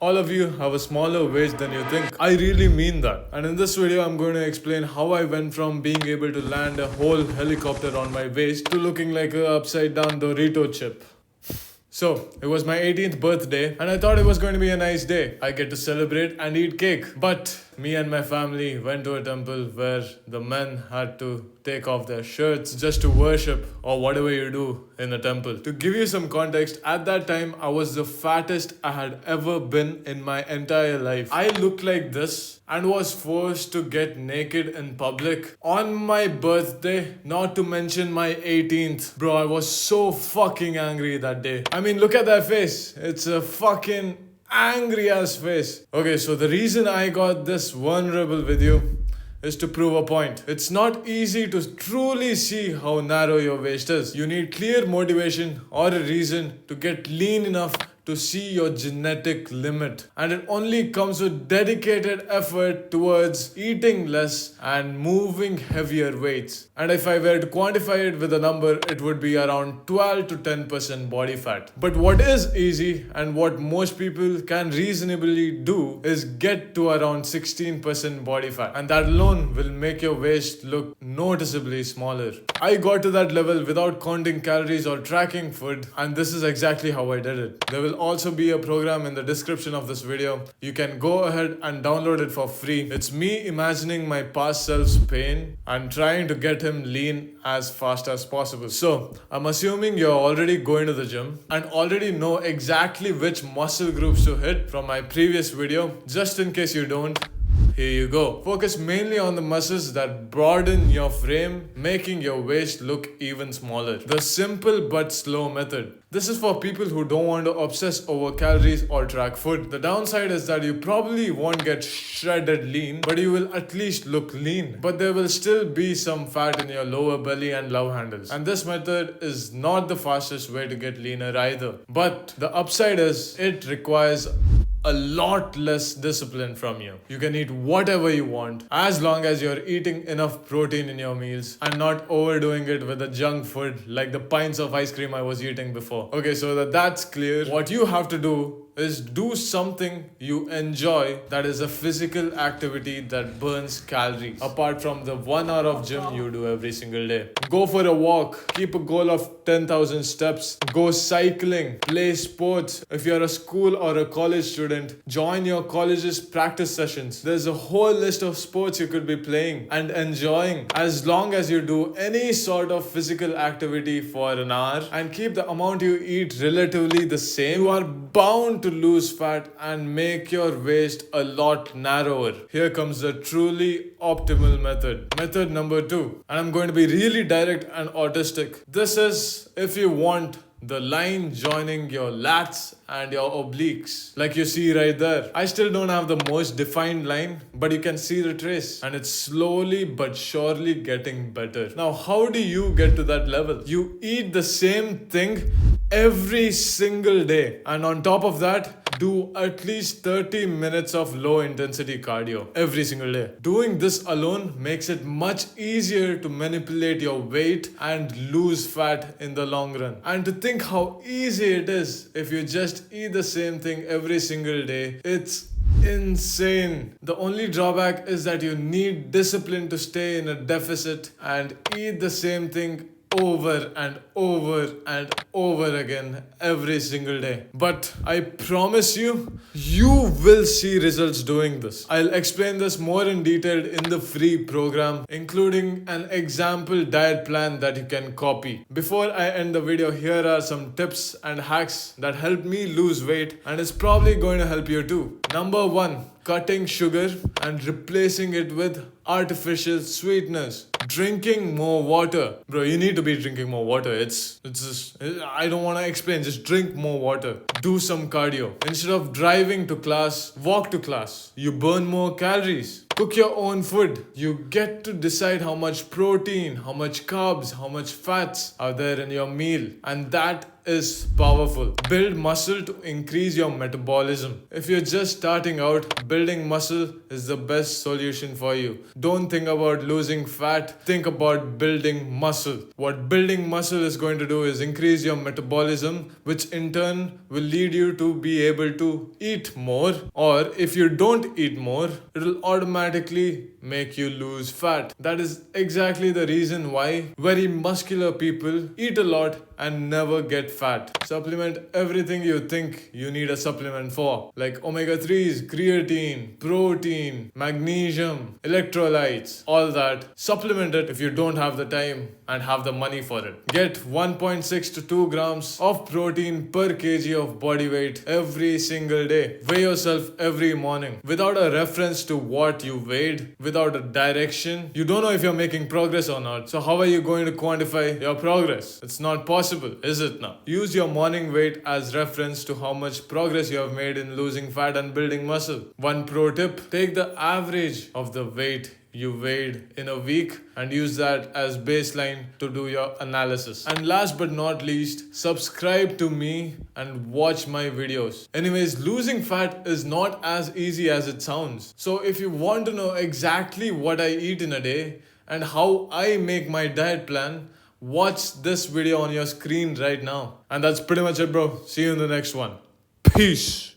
all of you have a smaller waist than you think. I really mean that. And in this video, I'm going to explain how I went from being able to land a whole helicopter on my waist to looking like a upside down Dorito chip. So, it was my 18th birthday, and I thought it was going to be a nice day. I get to celebrate and eat cake. But me and my family went to a temple where the men had to take off their shirts just to worship or whatever you do in a temple. To give you some context, at that time I was the fattest I had ever been in my entire life. I looked like this and was forced to get naked in public on my birthday, not to mention my 18th. Bro, I was so fucking angry that day. I mean, look at that face. It's a fucking angry ass face. Okay, so the reason I got this vulnerable video is to prove a point. It's not easy to truly see how narrow your waist is. You need clear motivation or a reason to get lean enough to see your genetic limit, and it only comes with dedicated effort towards eating less and moving heavier weights. And if I were to quantify it with a number, it would be around 12 to 10% body fat. But what is easy and what most people can reasonably do is get to around 16% body fat, and that alone will make your waist look noticeably smaller. I got to that level without counting calories or tracking food, and this is exactly how I did it. There will also be a program in the description of this video. You can go ahead and download it for free. It's me imagining my past self's pain and trying to get him lean as fast as possible. So, I'm assuming you're already going to the gym and already know exactly which muscle groups to hit from my previous video. Just in case you don't, here you go. Focus mainly on the muscles that broaden your frame, making your waist look even smaller. The simple but slow method. This is for people who don't want to obsess over calories or track food. The downside is that you probably won't get shredded lean, but you will at least look lean. But there will still be some fat in your lower belly and love handles. And this method is not the fastest way to get leaner either. But the upside is it requires a lot less discipline from you. You can eat whatever you want as long as you're eating enough protein in your meals and not overdoing it with the junk food like the pints of ice cream I was eating before. Okay, so that's clear. What you have to do is do something you enjoy, that is a physical activity that burns calories apart from the 1 hour of gym you do every single day. Go for a walk, keep a goal of 10,000 steps, go cycling, play sports. If you're a school or a college student, join your college's practice sessions. There's a whole list of sports you could be playing and enjoying. As long as you do any sort of physical activity for an hour and keep the amount you eat relatively the same, you are bound to lose fat and make your waist a lot narrower. Here comes the truly optimal method. Method number 2. And I'm going to be really direct and autistic. This is if you want the line joining your lats and your obliques, like you see right there. I still don't have the most defined line, but you can see the trace, and it's slowly but surely getting better. Now, how do you get to that level? You eat the same thing every single day, and on top of that, do at least 30 minutes of low intensity cardio every single day. Doing this alone makes it much easier to manipulate your weight and lose fat in the long run. And to think how easy it is if you just eat the same thing every single day, it's insane. The only drawback is that you need discipline to stay in a deficit and eat the same thing over and over and over again every single day. But I promise you, you will see results doing this. I'll explain this more in detail in the free program, including an example diet plan that you can copy. Before I end the video, here are some tips and hacks that helped me lose weight, and it's probably going to help you too. Number 1, cutting sugar and replacing it with artificial sweeteners. Drinking more water. Bro, you need to be drinking more water. It's just, I don't want to explain. Just drink more water. Do some cardio. Instead of driving to class, walk to class. You burn more calories. Cook your own food. You get to decide how much protein, how much carbs, how much fats are there in your meal. And that is powerful. Build muscle to increase your metabolism. If you're just starting out, building muscle is the best solution for you. Don't think about losing fat, think about building muscle. What building muscle is going to do is increase your metabolism, which in turn will lead you to be able to eat more, or if you don't eat more, it will automatically make you lose fat. That is exactly the reason why very muscular people eat a lot and never get fat. Supplement everything you think you need a supplement for, like omega-3s, creatine, protein, magnesium, electrolytes, all that. Supplement it if you don't have the time and have the money for it. Get 1.6 to 2 grams of protein per kg of body weight every single day. Weigh yourself every morning. Without a reference to what you weighed, without a direction, you don't know if you're making progress or not. So how are you going to quantify your progress? It's not possible, is it now? Use your morning weight as reference to how much progress you have made in losing fat and building muscle. One pro tip, take the average of the weight you weighed in a week and use that as baseline to do your analysis. And last but not least, subscribe to me and watch my videos. Anyways, losing fat is not as easy as it sounds. So if you want to know exactly what I eat in a day and how I make my diet plan, watch this video on your screen right now. And that's pretty much it, bro. See you in the next one. Peace.